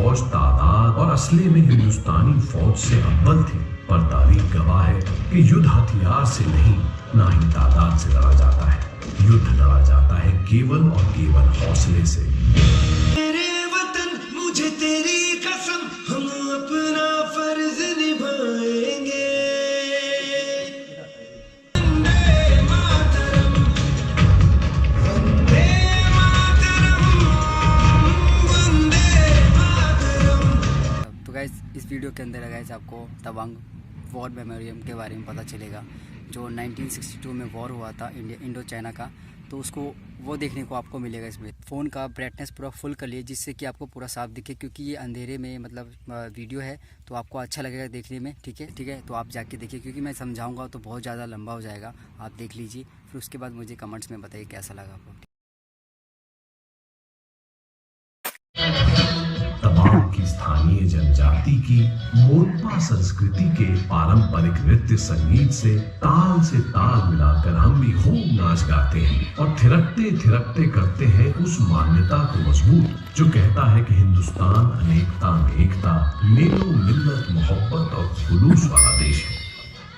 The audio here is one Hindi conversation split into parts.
फौज तादाद और असले में हिंदुस्तानी फौज से अव्वल थे, पर तारीख गवाह है कि युद्ध हथियार से नहीं, ना ही तादाद से लड़ा जाता है। युद्ध लड़ा जाता है केवल और केवल हौसले से। मेरे वतन मुझे तेरी कसम, हम अपना फर्ज निभाएंगे। वंदे मातरम, वंदे मातरम, वंदे मातरम। तो गाइस इस वीडियो के अंदर गाइस आपको तवांग वॉर मेमोरियम के बारे में पता चलेगा, जो 1962 में वॉर हुआ था इंडो चाइना का। तो उसको वो देखने को आपको मिलेगा। इसमें फ़ोन का ब्राइटनेस पूरा फुल कर लिए, जिससे कि आपको पूरा साफ दिखे, क्योंकि ये अंधेरे में मतलब वीडियो है, तो आपको अच्छा लगेगा देखने में। ठीक है, तो आप जाके देखिए, क्योंकि मैं समझाऊंगा तो बहुत ज़्यादा लंबा हो जाएगा। आप देख लीजिए, फिर उसके बाद मुझे कमेंट्स में बताइए कैसा लगा आपको। तवांग की स्थानीय जनजाति की मोनपा संस्कृति के पारंपरिक नृत्य संगीत से ताल मिलाकर हम भी खूब नाच गाते हैं और थिरकते थिरकते करते हैं उस मान्यता को मजबूत, जो कहता है कि हिंदुस्तान अनेकता में एकता, मेलो मिल्लत मोहब्बत और खुलूस वाला देश है।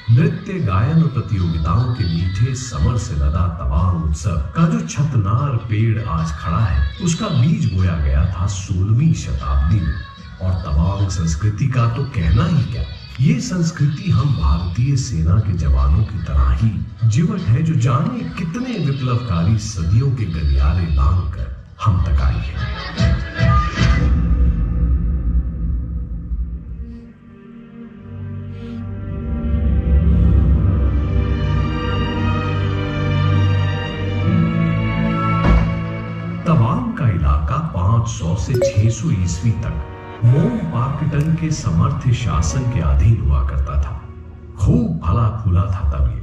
नृत्य गायन प्रतियोगिताओं के मीठे समर से लदा तवांग उत्सव का जो छतनार पेड़ आज खड़ा है, उसका बीज बोया गया था 16वीं शताब्दी में। और तवांग संस्कृति का तो कहना ही क्या, ये संस्कृति हम भारतीय सेना के जवानों की तरह ही जीवट है, जो जाने कितने विप्लवकारी सदियों के गलियारे लांघ कर हम तक आई है। तवांग का इलाका 500 से 600 ईस्वी तक मोम पार्कटन के समर्थ शासन के अधीन हुआ करता था। खूब फला फूला था तब ये।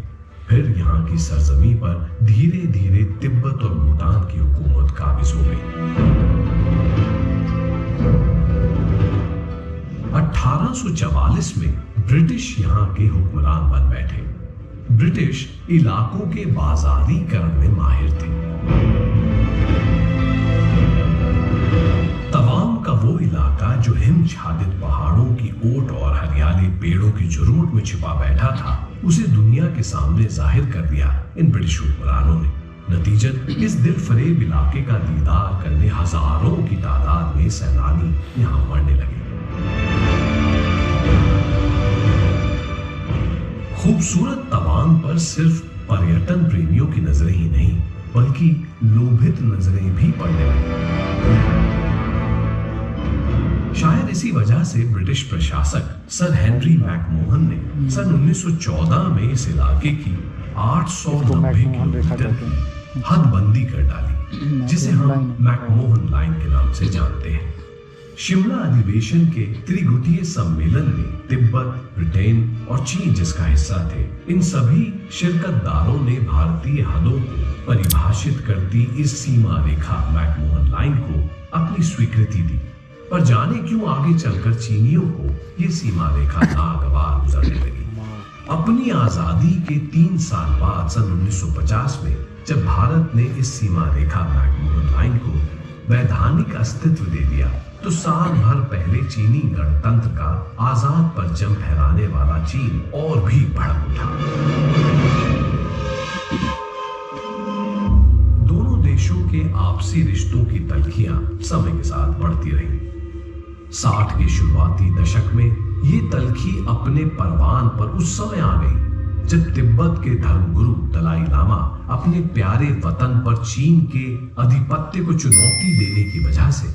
फिर यहाँ की सरजमी पर धीरे धीरे तिब्बत और भूटान की हुकूमत काबिज हो गई। 1844 में ब्रिटिश यहाँ के हुक्मरान बन बैठे। ब्रिटिश इलाकों के बाजारीकरण में माहिर थे। तवांग का वो इलाका जो हिमछादित पहाड़ों की ओट और हरियाली पेड़ों की जुरूट में छिपा बैठा था, उसे दुनिया के सामने जाहिर कर दिया इन ब्रिटिश हुक्मरानों ने। नतीजन इस दिलफरेब इलाके का दीदार करने हजारों की तादाद में सैलानी यहाँ मरने लगे। खूबसूरत तवांग पर सिर्फ पर्यटन प्रेमियों की नजरें ही नहीं, बल्कि लोभित नजरें भी पड़ने लगी। शायद इसी वजह से ब्रिटिश प्रशासक सर हेनरी मैकमोहन ने सन 1914 में इस इलाके की 890 किलोमीटर की हदबंदी कर डाली, जिसे हम मैकमोहन लाइन के नाम से जानते हैं। शिमला अधिवेशन के त्रिगुटीय सम्मेलन में तिब्बत, ब्रिटेन और चीन जिसका हिस्सा थे, इन सभी शिरकतदारों ने भारतीय हदों को परिभाषित करती इस सीमा रेखा मैकमोहन लाइन को अपनी स्वीकृति दी। पर जाने क्यों आगे चलकर चीनियों को ये सीमा रेखा नागवार गुजरने लगी। अपनी आजादी के 3 साल बाद सन 1950 में जब भारत ने इस सीमा रेखा मैकमोहन लाइन को वैधानिक अस्तित्व दे दिया, तो साल भर पहले चीनी गणतंत्र का आजाद परचम फहराने वाला चीन और भी भड़क उठा। दोनों देशों के आपसी रिश्तों की तल्खियां समय के साथ बढ़ती रही। 60 के शुरुआती दशक में ये तल्खी अपने परवान पर उस समय आ गई जब तिब्बत के धर्मगुरु दलाई लामा अपने प्यारे वतन पर चीन के आधिपत्य को चुनौती देने की वजह से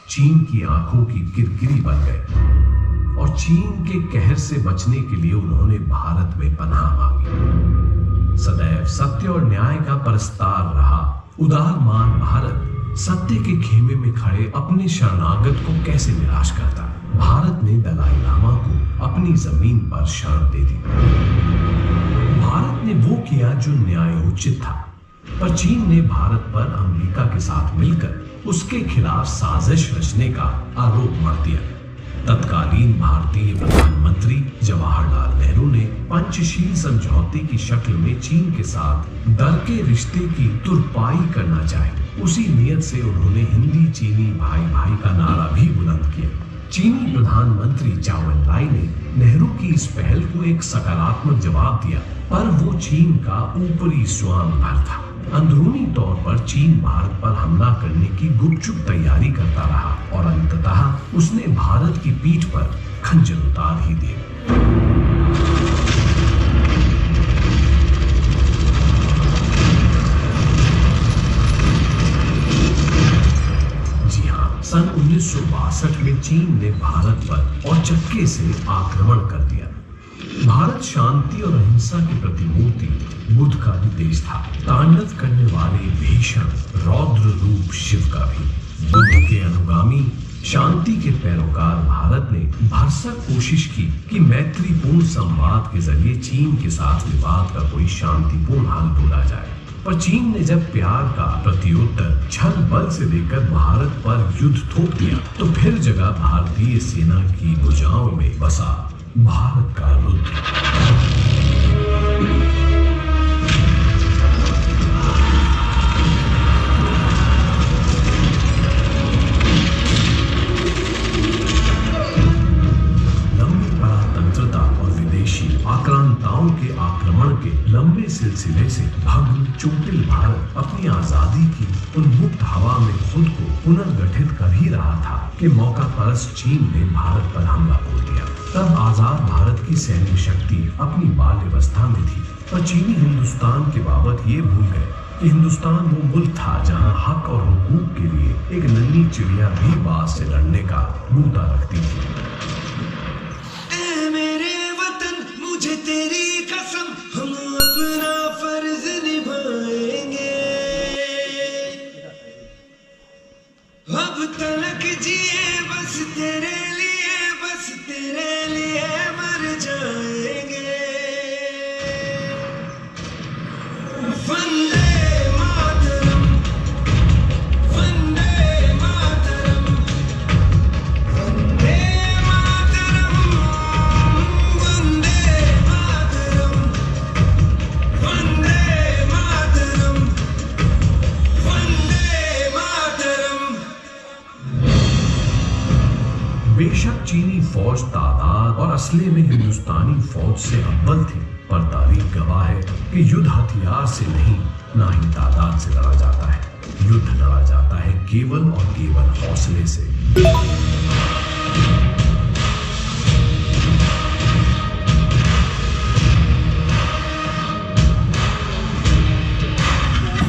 चीन की आंखों की किरकिरी बन गए और चीन के कहर से बचने के लिए उन्होंने भारत में पनाह मांगी। सदैव सत्य और न्याय का परस्तार रहा उदारमान भारत सत्य के खेमे में खड़े अपने शरणागत को कैसे निराश करता। भारत ने दलाई लामा को अपनी जमीन पर शरण दे दी। भारत ने वो किया जो न्यायोचित था, पर चीन ने भारत पर अमेरिका के साथ मिलकर उसके खिलाफ साजिश रचने का आरोप मढ़ दिया। तत्कालीन भारतीय प्रधानमंत्री जवाहरलाल नेहरू ने पंचशील समझौते की शक्ल में चीन के साथ दर के रिश्ते की तुरपाई करना चाही। उसी नियत से उन्होंने हिंदी चीनी भाई भाई का नारा भी बुलंद किया। चीनी प्रधानमंत्री चाउ एन लाई ने नेहरू की इस पहल को एक सकारात्मक जवाब दिया, पर वो चीन का ऊपरी स्वांग भर था। अंदरूनी तौर पर चीन भारत पर हमला करने की गुपचुप तैयारी करता रहा और अंततः उसने भारत की पीठ पर खंजर उतार ही दिए। जी हाँ, सन 1962 में चीन ने भारत पर औचक्के से आक्रमण कर दिया। भारत शांति और अहिंसा की प्रतिमूर्ति, बुद्ध का भी देश था। तांडव करने वाले भीषण रौद्र रूप शिव का भी। बुद्ध के अनुगामी, शांति के पैरोकार भारत ने भरसक कोशिश की कि मैत्रीपूर्ण संवाद के जरिए चीन के साथ विवाद का कोई शांतिपूर्ण हल ढूंढा जाए। पर चीन ने जब प्यार का प्रत्युत्तर छल बल से देकर भारत पर युद्ध थोप दिया, तो फिर जगह भारतीय सेना की भुजाओं में बसा भारत का रुद्र। आक्रांताओं के आक्रमण के लंबे सिलसिले से भग्न चोटिल भारत अपनी आजादी की उन्मुक्त हवा में खुद को पुनर्गठित कर ही रहा था कि मौका परस्त चीन ने भारत पर हमला बोल दिया। तब आजाद भारत की सैन्य शक्ति अपनी बाल्यावस्था में थी, पर चीनी हिंदुस्तान के बाबत ये भूल गए कि हिंदुस्तान वो मुल्क था जहां हक और हुकूक के लिए एक नन्ही चिड़िया भी बाज से लड़ने का मुद्दा रखती थी। मुझे तेरी कसम, हम अपना फर्ज निभाएंगे। अब तलक जिए बस तेरे लिए मर जाएंगे। वंदे मातरम, वंदे मातरम, वंदे मातरम, वंदे मातरम, वंदे मातरम, वंदे मातरम। बेशक चीनी फौज तादाद और असले में हिंदुस्तानी फौज से अव्वल थी, पर तारीख गवाह है कि युद्ध हथियार से नहीं, ना ही तादाद से लड़ा जाता है। युद्ध लड़ा जाता है केवल और केवल हौसले से।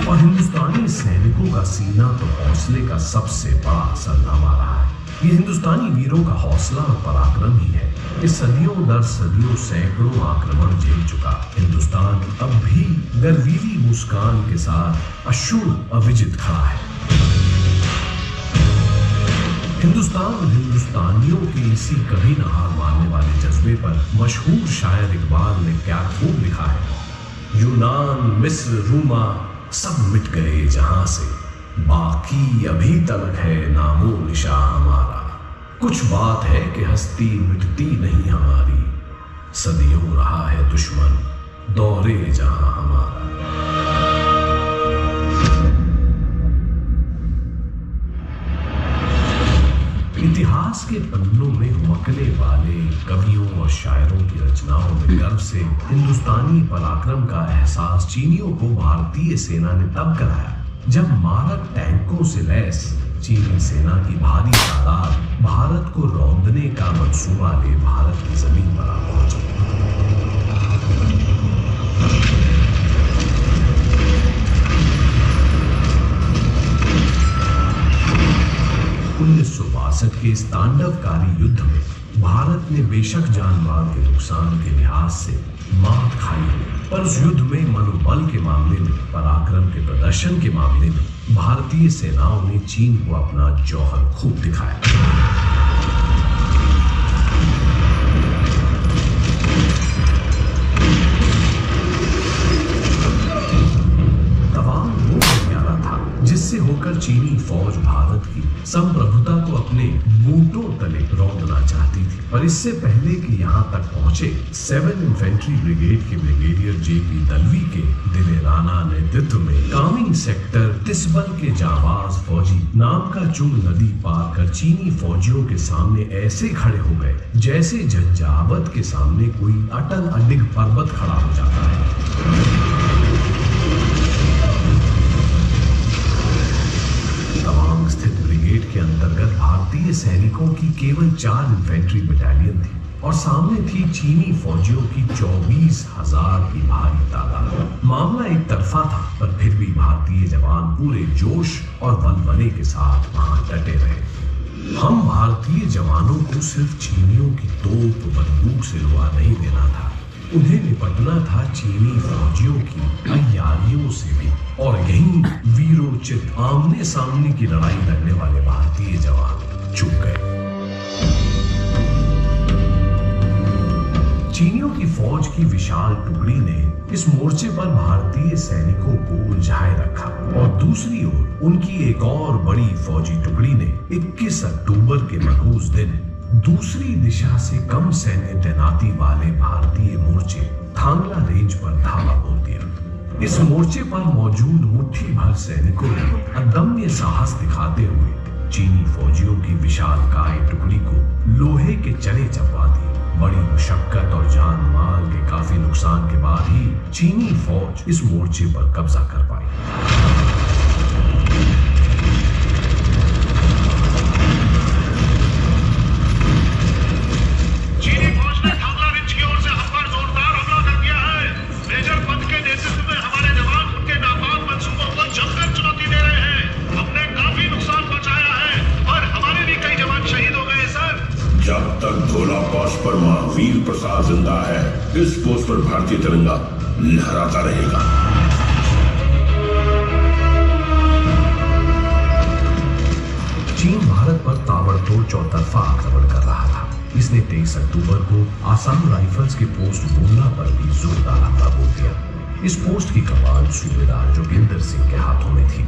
और हिंदुस्तानी सैनिकों का सीना तो हौसले का सबसे बड़ा असरनामा रहा है। ये हिंदुस्तानी वीरों का हौसला और पराक्रम ही है कि सदियों दर सदियों सैकड़ों आक्रमण झेल चुका हिंदुस्तान अब भी गर्वीली मुस्कान के साथ अशूल अविजित खड़ा है। हिंदुस्तान और हिंदुस्तानियों के इसी कभी न हार मानने वाले जज्बे पर मशहूर शायर इकबाल ने क्या खूब लिखा है। यूनान, मिस्र, रूमा सब मिट गए जहां से, बाकी अभी तक है नामो निशा हमारा। कुछ बात है कि हस्ती मिटती नहीं हमारी, सदियों रहा है दुश्मन दौरे जहां हमारा। इतिहास के पन्नों में हुमकने वाले कवियों और शायरों की रचनाओं में गर्व से हिंदुस्तानी पराक्रम का एहसास चीनियों को भारतीय सेना ने तब कराया जब मारक टैंकों से लैस चीनी सेना की भारी तादाद भारत को रौंदने का मंसूबा ले भारत की जमीन पर आ पहुंची। 1962 के इस तांडवकारी युद्ध में भारत ने बेशक जान-माल के नुकसान के लिहाज से मात खाई, पर उस युद्ध में मनोबल के मामले में, पराक्रम के प्रदर्शन के मामले में भारतीय सेनाओं ने चीन को अपना जौहर खूब दिखाया। जिससे होकर चीनी फौज भारत की संप्रभुता को अपने बूटों तले रौंदना चाहती थी, पर पर इससे पहले कि यहां तक पहुंचे 7 इन्फेंट्री ब्रिगेड के ब्रिगेडियर जेपी दलवी के दिलेराना नेतृत्व में कामिंग सेक्टर तिस्बल के जाबाज फौजी नाम का चुंग नदी पार कर चीनी फौजियों के सामने ऐसे खड़े हो गए जैसे झंझावत के सामने कोई अटल अडिग पर्वत खड़ा हो जाता है। तवांग स्थित ब्रिगेड के अंतर्गत भारतीय सैनिकों की केवल 4 इन्फेंट्री बटालियन थी और सामने थी चीनी फौजियों की 24,000 की भारी तादाद। मामला एक तरफा था, पर फिर भी भारतीय जवान पूरे जोश और बलबले के साथ वहां डटे रहे। हम भारतीय जवानों को सिर्फ चीनियों की तोप बंदूक से रुआ नहीं देना था, उन्हें निपटना था चीनी फौजियों की तैयारियों से भी। और यहीं वीरोचित आमने सामने की लड़ाई लड़ने वाले भारतीय जवान चूक गए। चीनियों की फौज की विशाल टुकड़ी ने इस मोर्चे पर भारतीय सैनिकों को उलझाए रखा और दूसरी ओर उनकी एक और बड़ी फौजी टुकड़ी ने 21 अक्टूबर के मखूज दिन दूसरी दिशा से कम सैन्य तैनाती वाले भारतीय मोर्चे थांगला रेंज पर धावा बोल दिया। इस मोर्चे पर मौजूद मुट्ठी भर सैनिकों ने अदम्य साहस दिखाते हुए चीनी फौजियों की विशालकाय टुकड़ी को लोहे के चने चपवा दिए। बड़ी मुशक्कत और जान माल के काफी नुकसान के बाद ही चीनी फौज इस मोर्चे पर कब्जा कर पाई। चीनी फौज ने थांगला रेंज की ओर से हम पर जोरदार हमला कर दिया है। मेजर पद के नेतृत्व में हमारे जवान उनके नापाक मंसूबों को जमकर चुनौती दे रहे हैं। हमने काफी नुकसान पहुंचाया है और हमारे भी कई जवान शहीद हो गए सर। जब तक धोला पोस्ट पर महावीर प्रसाद जिंदा है, इस पोस्ट पर भारतीय तिरंगा लहराता रहेगा। चीन भारत पर ताबड़तोड़ चौतरफा आक्रमण कर रहा था। इसने 23 अक्टूबर को आसाम राइफल्स के पोस्ट बुमला पर भी जोरदार हमला बोल दिया। इस पोस्ट की कमान सूबेदार जोगिंदर सिंह के हाथों में थी।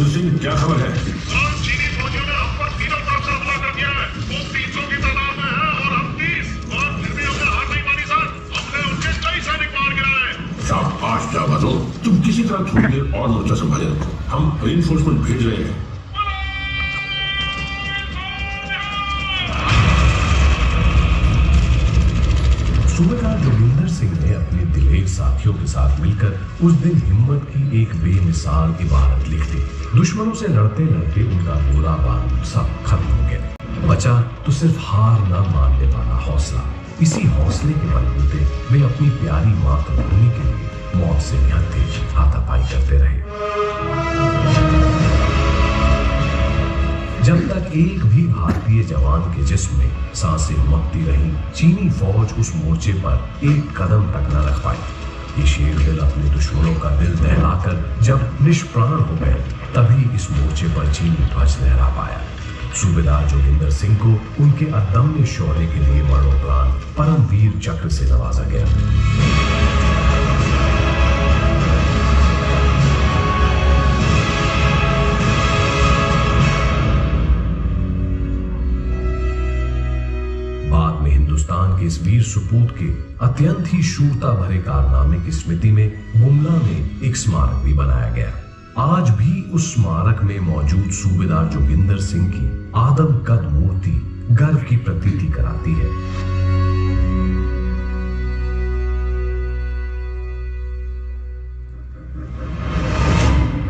सिंह, क्या खबर है? चीनी फौजियों ने हम पर तीनों तरफ से हमला कर दिया है। वो 300 की तादाद में है और हम 30, और फिर भी हमने हार नहीं मानी सर। हमने उनके कई सैनिक मार गिराए। शाबाश जाबाजों, तुम किसी तरह थोड़ी देर और मोर्चा संभाले रखो, हम रिइंफोर्समेंट भेज रहे हैं। सूबेदार जोगिंदर सिंह ने अपने दिलेर साथियों के साथ मिलकर उस दिन हिम्मत की एक बेमिसाल इबारत लिख दी। दुश्मनों से लड़ते लड़ते उनका गोला बारूद सब खत्म हो गया। बचा तो सिर्फ हार न मानने वाला हौसला। इसी हौसले के बलबूते वे अपनी प्यारी मातृभूमि के लिए मौत से निहत्थे हाथापाई करते रहे। जब तक एक भी भारतीय जवान के जिस्म में सांसें उमकती रही, चीनी फौज उस मोर्चे पर एक कदम तक न रख पाई। ये शेर दिल अपने दुश्मनों का दिल दहलाकर जब निष्प्राण हो गए, तभी इस मोर्चे पर चीनी ध्वज लहरा पाया। सूबेदार जोगिंदर सिंह को उनके अदम्य शौर्य के लिए मरणोपरांत परमवीर चक्र से नवाजा गया। हिंदुस्तान के इस वीर सुपूत के अत्यंत ही शूरता भरे कारनामे की स्मृति में बुमला में एक स्मारक भी बनाया गया। आज भी उस स्मारक में मौजूद सूबेदार जोगिंदर सिंह की आदमकद मूर्ति गर्व की प्रतीति कराती है।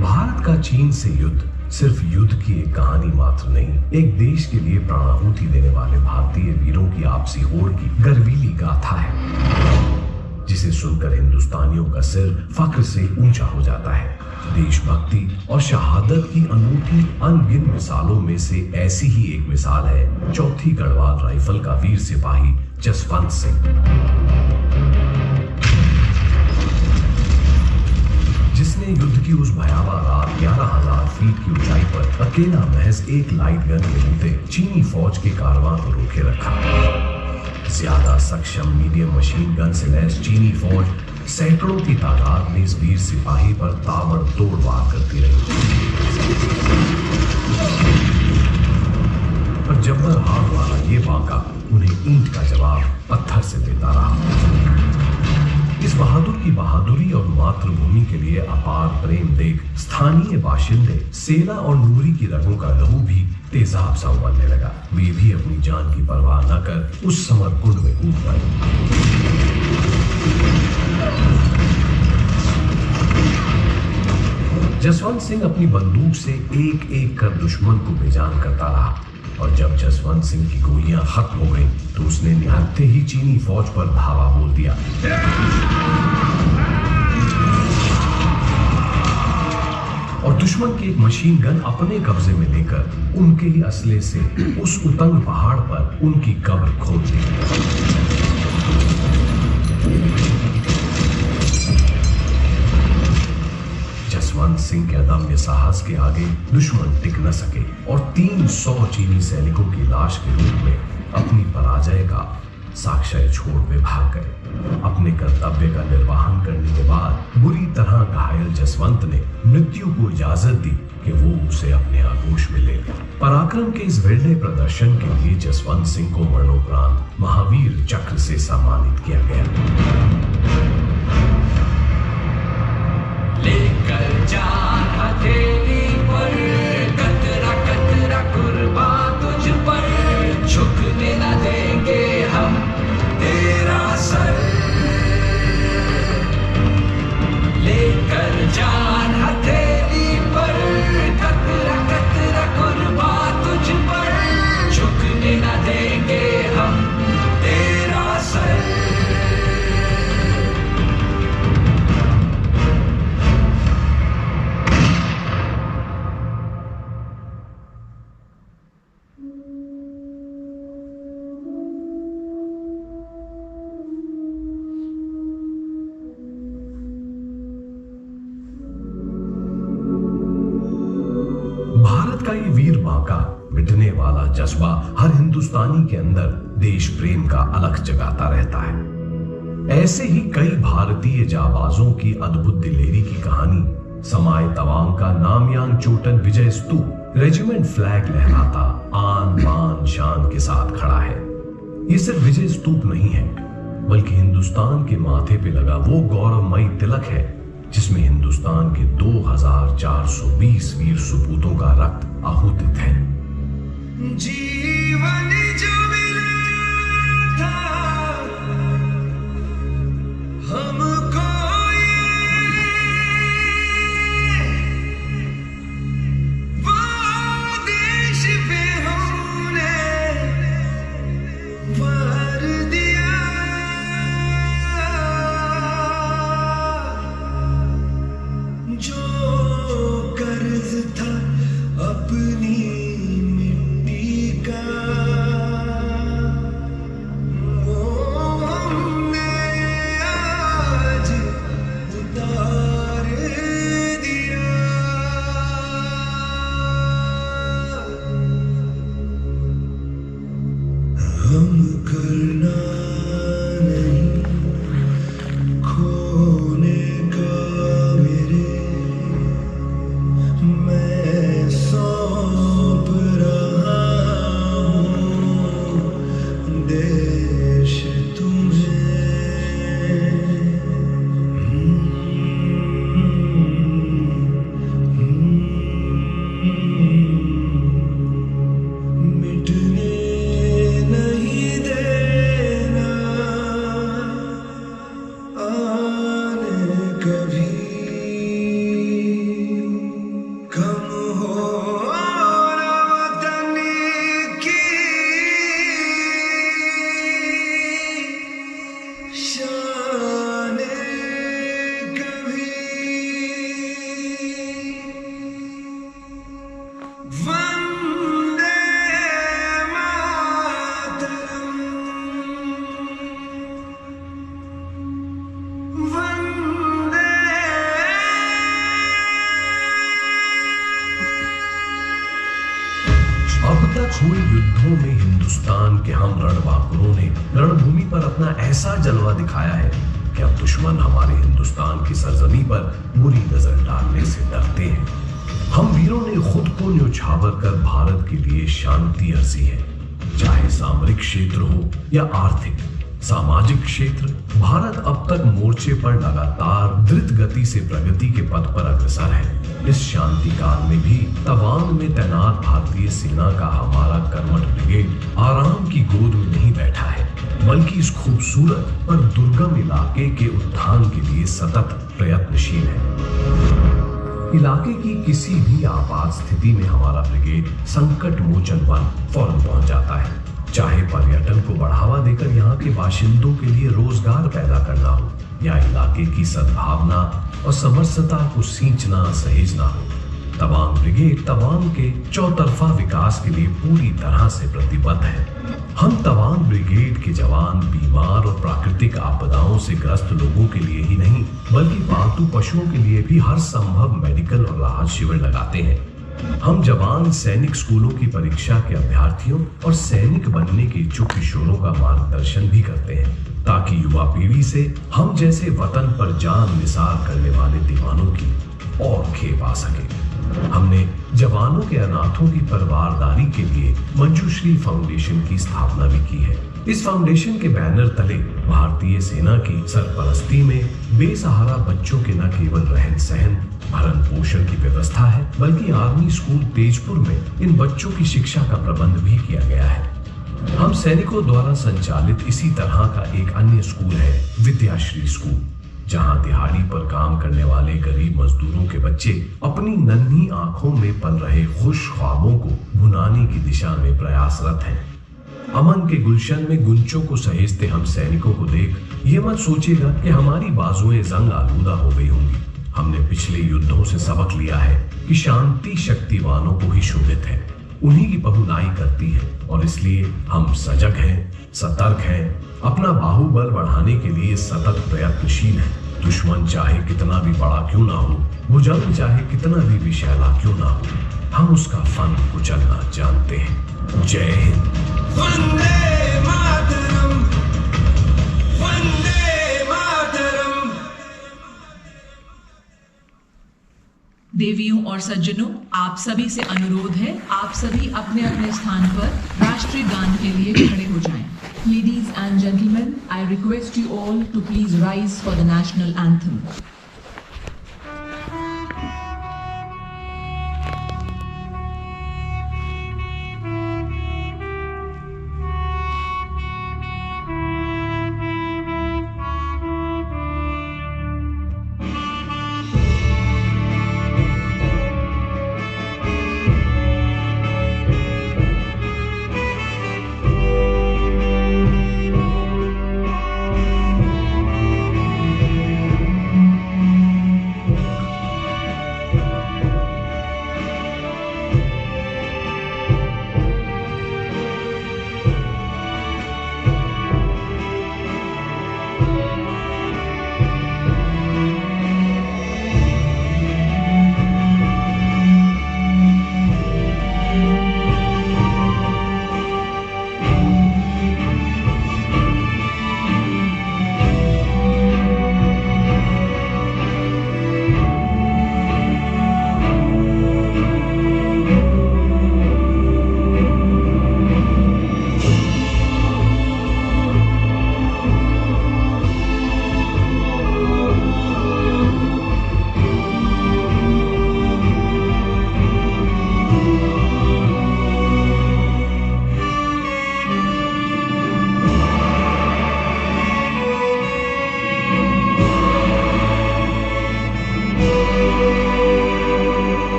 भारत का चीन से युद्ध सिर्फ युद्ध की एक कहानी मात्र नहीं, एक देश के लिए प्राणाहुति देने वाले भारतीय वीरों की आपसी होड़ की गर्वीली गाथा है, जिसे सुनकर हिंदुस्तानियों का सिर फख्र से ऊंचा हो जाता है। देशभक्ति और शहादत की अनूठी अनगिन मिसालों में से ऐसी ही एक मिसाल है 4थी गढ़वाल राइफल का वीर सिपाही जसवंत सिंह, जिसने युद्ध की उस भयावह रात 11,000 फीट की ऊंचाई पर अकेला महज एक लाइट गन के बूते चीनी फौज के कारवां को रोके रखा। ज्यादा सक्षम मीडियम मशीन गन से लैस चीनी फौज सैकड़ों की तादाद में इस वीर सिपाही पर ताबड़तोड़ वार करती रही, पर घर से देता रहा। इस बहादुर की बहादुरी और मातृभूमि के लिए अपार प्रेम देख स्थानीय बाशिंदे सेला और नूरी की रगों का लहू भी तेजाब सा उबलने लगा। वे भी अपनी जान की परवाह न कर उस समर कुंड में कूद पड़े। जसवंत सिंह अपनी बंदूक से एक एक कर दुश्मन को बेजान करता रहा और जब जसवंत सिंह की गोलियां खत्म हो गईं, तो उसने निहत्थे ही चीनी फौज पर धावा बोल दिया। और दुश्मन की एक मशीन गन अपने कब्जे में लेकर उनके ही असले से उस उतंग पहाड़ पर उनकी कब्र खोद दी। जसवंत सिंह के अदम्य साहस के आगे दुश्मन टिक न सके और 300 चीनी सैनिकों की लाश के रूप में अपनी पराजय का साक्ष्य छोड़ वे भाग गए। अपने कर्तव्य का निर्वहन करने के बाद बुरी तरह घायल जसवंत ने मृत्यु को इजाजत दी कि वो उसे अपने आगोश में ले ले। पराक्रम के इस विरले प्रदर्शन के लिए जसवंत सिंह को मरणोपरांत महावीर चक्र से सम्मानित किया गया। लेकर जान हथेली पर कतरा कतरा कुर्बान तुझ पर, झुकने न देंगे हम तेरा सर। लेकर जान हथेली पर कतरा कतरा कुर्बान तुझ पर, झुकने न देंगे हम तेरा सर। भारत का ये वीर बांका मिटने वाला जज्बा हर हिंदुस्तानी के अंदर देश प्रेम का अलख जगाता रहता है। ऐसे ही कई भारतीय जाबाजों की अद्भुत दिलेरी की कहानी समाए तवांग का नामयांग चोटन विजय स्तूप रेजिमेंट फ्लैग लहराता आन बान शान के साथ खड़ा है। ये सिर्फ विजय स्तूप नहीं है, बल्कि हिंदुस्तान के माथे पे लगा वो गौरवमयी तिलक है जिसमें हिंदुस्तान के 2420 वीर सपूतों का रक्त आहुतित है। जीवन जो मिला था हमको वो देश पे हमने वार दिया। जो कर्ज था अपनी मिट्टी का वो हमने आज उतार दिया। हम करना नहीं खोने का मेरे, मैं सौंप रहा हूँ देश तुम्हें। मिटने नहीं देना आने कभी, कम हो ना वतन की शान कभी। वंदे मातरम, वंदे। अब तक हुए युद्धों में हिंदुस्तान के हम रणबांकुरों ने रणभूमि पर अपना ऐसा जलवा दिखाया है कि अब दुश्मन हमारे हिंदुस्तान की सरजमी पर बुरी नजर डालने से डरते हैं। हम वीरों ने खुद को न्योछावर कर भारत के लिए शांति अर्जी है, चाहे सामरिक क्षेत्र हो या आर्थिक। सामाजिक क्षेत्र, भारत अब तक मोर्चे पर लगातार द्रुत गति से प्रगति के पथ पर अग्रसर है। इस शांति काल में भी तवांग में तैनात भारतीय सेना का हमारा कर्मठ ब्रिगेड आराम की गोद में नहीं बैठा है, बल्कि इस खूबसूरत पर दुर्गम इलाके के उत्थान के लिए सतत प्रयत्नशील है। इलाके की किसी भी आपात स्थिति में हमारा ब्रिगेड संकट मोचन वन फौरन पहुंच जाता है। चाहे पर्यटन को बढ़ावा देकर यहाँ के बाशिंदों के लिए रोजगार पैदा करना हो, या इलाके की सद्भावना और समरसता को सींचना सहेजना हो, तवांग ब्रिगेड तवांग के चौतरफा विकास के लिए पूरी तरह से प्रतिबद्ध है। हम तवांग ब्रिगेड के जवान बीमार और प्राकृतिक आपदाओं से ग्रस्त लोगों के लिए ही नहीं, बल्कि पालतू पशुओं के लिए भी हर संभव मेडिकल और राहत शिविर लगाते हैं। हम जवान सैनिक स्कूलों की परीक्षा के अभ्यर्थियों और सैनिक बनने के इच्छुक किशोरों का मार्गदर्शन भी करते हैं, ताकि युवा पीढ़ी से हम जैसे वतन पर जान निसार करने वाले दीवानों की और खेप आ सके। हमने जवानों के अनाथों की परवारदारी के लिए मंजूश्री फाउंडेशन की स्थापना भी की है। इस फाउंडेशन के बैनर तले भारतीय सेना की सरपरस्ती में बेसहारा बच्चों के न केवल रहन सहन, भरण पोषण की व्यवस्था है, बल्कि आर्मी स्कूल तेजपुर में इन बच्चों की शिक्षा का प्रबंध भी किया गया है। हम सैनिकों द्वारा संचालित इसी तरह का एक अन्य स्कूल है विद्याश्री स्कूल, जहां दिहाड़ी पर काम करने वाले गरीब मजदूरों के बच्चे अपनी नन्ही आंखों में पल रहे खुश ख्वाबों को भुनाने की दिशा में प्रयासरत हैं। अमन के गुलशन में गुंचों को सहेजते हम सैनिकों को देख ये मत सोचेगा कि हमारी बाजुएं जंग आलूदा हो गई होंगी। हमने पिछले युद्धों से सबक लिया है कि शांति शक्तिवानों को ही शोभित है, उन्हीं की बहुनाई करती है, और इसलिए हम सजग हैं, सतर्क हैं, अपना बाहुबल बढ़ाने के लिए सतत प्रयत्नशील हैं। दुश्मन चाहे कितना भी बड़ा क्यों ना हो, वो जंग चाहे कितना भी विशैला क्यों ना हो, हम उसका फन कुचलना जानते हैं। जय हिंद। वंदे मातरम, वंदे मातरम। देवियों और सज्जनों, आप सभी से अनुरोध है, आप सभी अपने अपने स्थान पर राष्ट्रीय गान के लिए खड़े हो जाएं। Ladies and gentlemen, I request you all to please rise for the national anthem.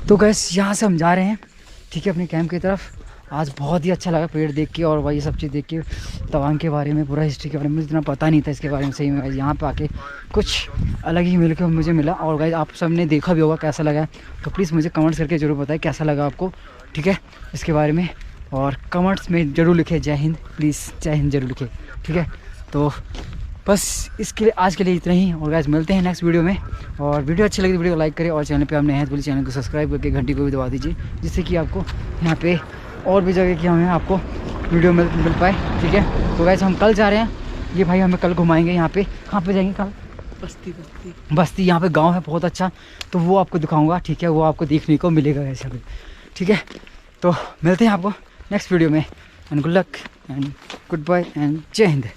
तो गैस यहाँ से हम जा रहे हैं, ठीक है, अपने कैंप की तरफ। आज बहुत ही अच्छा लगा पेड़ देख के और वही सब चीज़ देख के, तवांग के बारे में, पूरा हिस्ट्री के बारे में मुझे इतना पता नहीं था इसके बारे में। सही में यहाँ पे आके कुछ अलग ही मिल के मुझे मिला। और गाइस आप सब ने देखा भी होगा कैसा लगा, तो प्लीज़ मुझे कमेंट्स करके ज़रूर बताएं कैसा लगा आपको, ठीक है, इसके बारे में। और कमेंट्स में ज़रूर लिखें जय हिंद, प्लीज़ जय हिंद ज़रूर लिखें, ठीक है। तो बस इसके लिए आज के लिए इतना ही, और गाइस मिलते हैं नेक्स्ट वीडियो में। और वीडियो अच्छी लगी तो वीडियो को लाइक करें, और चैनल पे आप नए हैं तो प्लीज़ चैनल को सब्सक्राइब करके घंटी को भी दबा दीजिए, जिससे कि आपको यहाँ पे और भी जगह की हमें आपको वीडियो मिल पाए, ठीक है। तो गाइस हम कल जा रहे हैं, ये भाई हमें कल घुमाएंगे यहाँ पे। कहाँ पे जाएंगे कल? बस्ती यहाँ पे गांव है बहुत अच्छा, तो वो आपको दिखाऊंगा, ठीक है, वो आपको देखने को मिलेगा ऐसा भी, ठीक है। तो मिलते हैं आपको नेक्स्ट वीडियो में, and good luck and goodbye and जय हिंद।